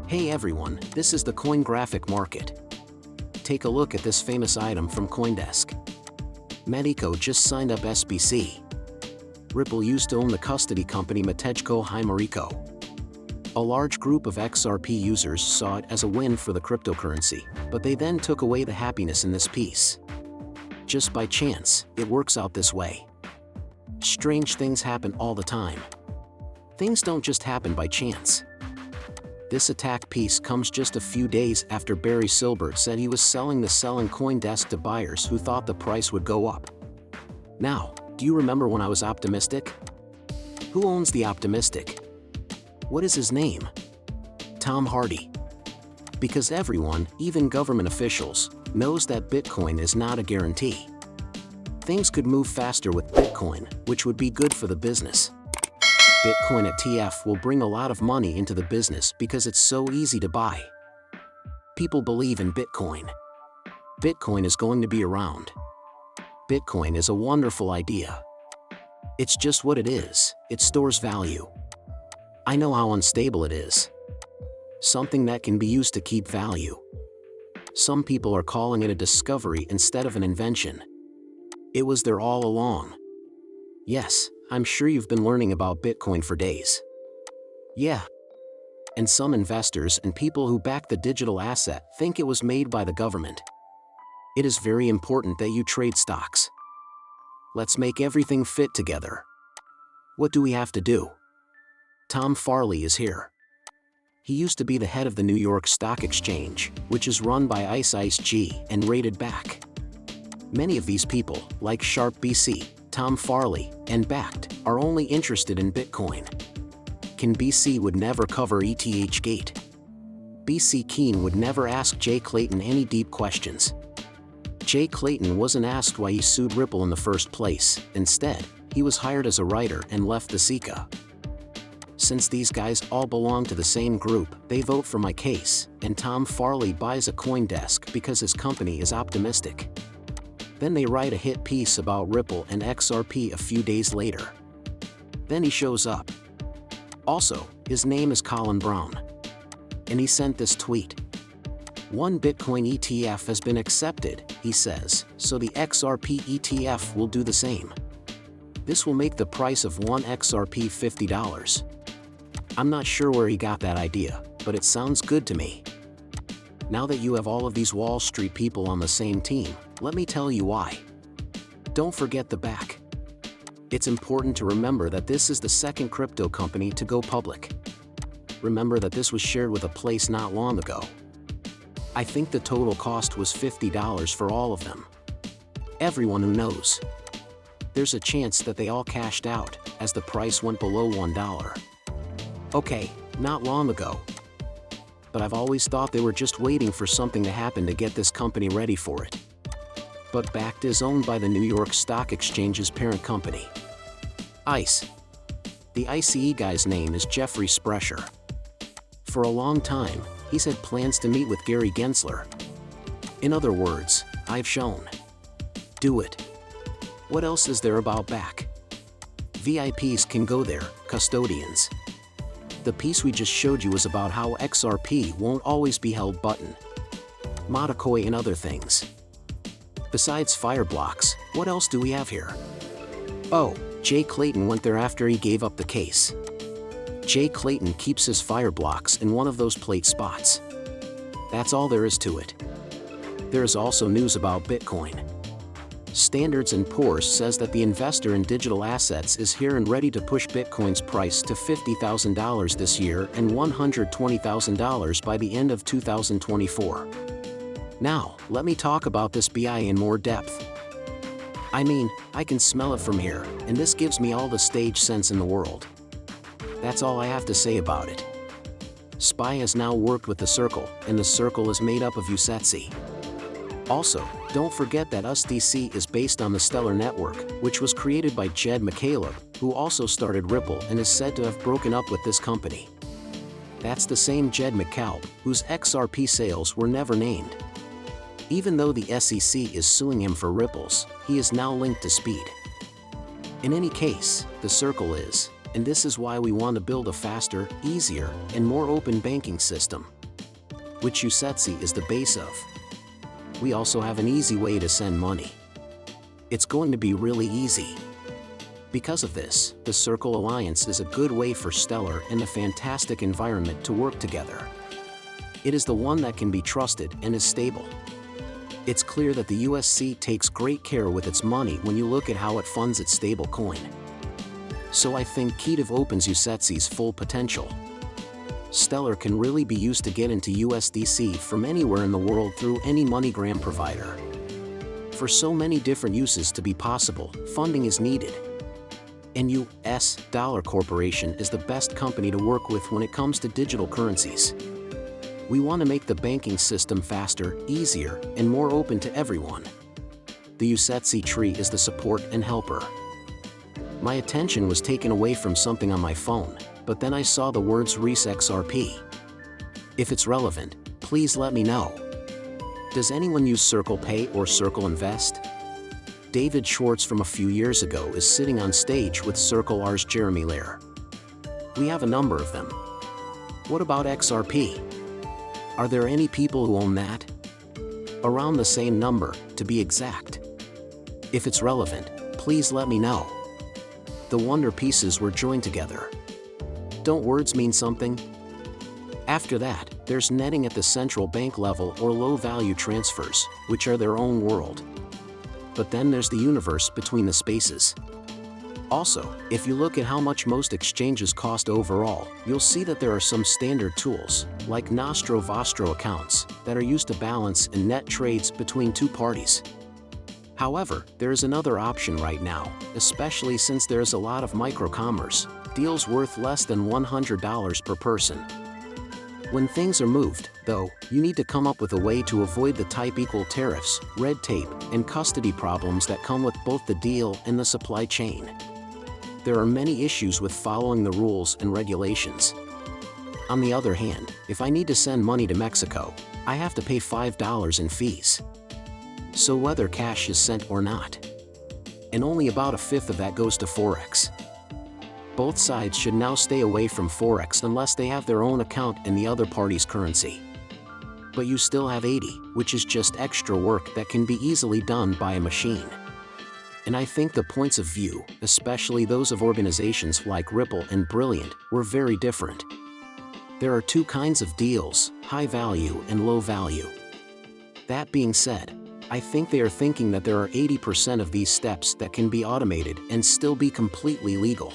Hey everyone, this is the coin graphic market. Take a look at this famous item from CoinDesk. Mexico just signed up SBC. Ripple used to own the custody company Metejco Himerico. A large group of XRP users saw it as a win for the cryptocurrency, but they then took away the happiness in this piece. Just by chance, it works out this way. Strange things happen all the time. Things don't just happen by chance. This attack piece comes just a few days after Barry Silbert said he was selling CoinDesk to buyers who thought the price would go up. Now, do you remember when I was optimistic? Who owns the optimistic? What is his name? Tom Hardy. Because everyone, even government officials, knows that Bitcoin is not a guarantee. Things could move faster with Bitcoin, which would be good for the business. Bitcoin ETF will bring a lot of money into the business because it's so easy to buy. People believe in Bitcoin. Bitcoin is going to be around. Bitcoin is a wonderful idea. It's just what it is, it stores value. I know how unstable it is. Something that can be used to keep value. Some people are calling it a discovery instead of an invention. It was there all along. Yes, I'm sure you've been learning about Bitcoin for days. Yeah. And some investors and people who back the digital asset think it was made by the government. It is very important that you trade stocks. Let's make everything fit together. What do we have to do? Tom Farley is here. He used to be the head of the New York Stock Exchange, which is run by ICE and rated back. Many of these people, like Sharp BC, Tom Farley, and Backed, are only interested in Bitcoin. Ken BC would never cover ETH Gate. BC Keene would never ask Jay Clayton any deep questions. Jay Clayton wasn't asked why he sued Ripple in the first place. Instead, he was hired as a writer and left the Sika. Since these guys all belong to the same group, they vote for my case, and Tom Farley buys a CoinDesk because his company is optimistic. Then they write a hit piece about Ripple and XRP a few days later. Then he shows up. Also, his name is Colin Brown. And he sent this tweet. One Bitcoin ETF has been accepted, he says, so the XRP ETF will do the same. This will make the price of one XRP $50. I'm not sure where he got that idea, but it sounds good to me. Now that you have all of these Wall Street people on the same team, let me tell you why. Don't forget the back. It's important to remember that this is the second crypto company to go public. Remember that this was shared with a place not long ago. I think the total cost was $50 for all of them. Everyone who knows. There's a chance that they all cashed out, as the price went below $1. Okay, not long ago. But I've always thought they were just waiting for something to happen to get this company ready for it. But Backed is owned by the New York Stock Exchange's parent company, ICE. The ICE guy's name is Jeffrey Sprecher. For a long time, he's had plans to meet with Gary Gensler. In other words, I've shown. Do it. What else is there about Back? VIPs can go there, custodians. The piece we just showed you was about how XRP won't always be held button. Matacoin and other things. Besides Fireblocks, what else do we have here? Oh, Jay Clayton went there after he gave up the case. Jay Clayton keeps his Fireblocks in one of those plate spots. That's all there is to it. There is also news about Bitcoin. Standards & Poor's says that the investor in digital assets is here and ready to push Bitcoin's price to $50,000 this year and $120,000 by the end of 2024. Now, let me talk about this BI in more depth. I mean, I can smell it from here, and this gives me all the stage sense in the world. That's all I have to say about it. SPY has now worked with the Circle, and the Circle is made up of USDC. Also, don't forget that Us.Thankx is based on the Stellar Network, which was created by Jed McCaleb, who also started Ripple and is said to have broken up with this company. That's the same Jed McCaleb, whose XRP sales were never named. Even though the SEC is suing him for ripples, he is now linked to Speed. In any case, the Circle is, And this is why we want to build a faster, easier, and more open banking system, which Us.Thankx is the base of. We also have an easy way to send money. It's going to be really easy. Because of this, the Circle Alliance is a good way for stellar and a fantastic environment to work together. It is the one that can be trusted and is stable. It's clear that the USC takes great care with its money when you look at how it funds its stable coin. So I think Ketiv opens Us.Thankx's full potential. Stellar can really be used to get into USDC from anywhere in the world through any MoneyGram provider. For so many different uses to be possible, funding is needed. And US Dollar Corporation is the best company to work with when it comes to digital currencies. We want to make the banking system faster, easier, and more open to everyone. The Us.Thankx tree is the support and helper. My attention was taken away from something on my phone, but then I saw the words XRP. If it's relevant, please let me know. Does anyone use Circle Pay or Circle Invest? David Schwartz from a few years ago is sitting on stage with Circle R's Jeremy Lair. We have a number of them. What about XRP? Are there any people who own that? Around the same number, to be exact. If it's relevant, please let me know. The wonder pieces were joined together. Don't words mean something? After that, there's netting at the central bank level or low-value transfers, which are their own world. But then there's the universe between the spaces. Also, if you look at how much most exchanges cost overall, you'll see that there are some standard tools, like Nostro Vostro accounts, that are used to balance and net trades between two parties. However, there is another option right now, especially since there is a lot of micro-commerce, deals worth less than $100 per person. When things are moved, though, you need to come up with a way to avoid the type equal tariffs, red tape, and custody problems that come with both the deal and the supply chain. There are many issues with following the rules and regulations. On the other hand, if I need to send money to Mexico, I have to pay $5 in fees. So whether cash is sent or not. And only about a fifth of that goes to Forex. Both sides should now stay away from Forex unless they have their own account in the other party's currency. But you still have 80, which is just extra work that can be easily done by a machine. And I think the points of view, especially those of organizations like Ripple and Brilliant, were very different. There are two kinds of deals, high value and low value. That being said, I think they are thinking that there are 80% of these steps that can be automated and still be completely legal.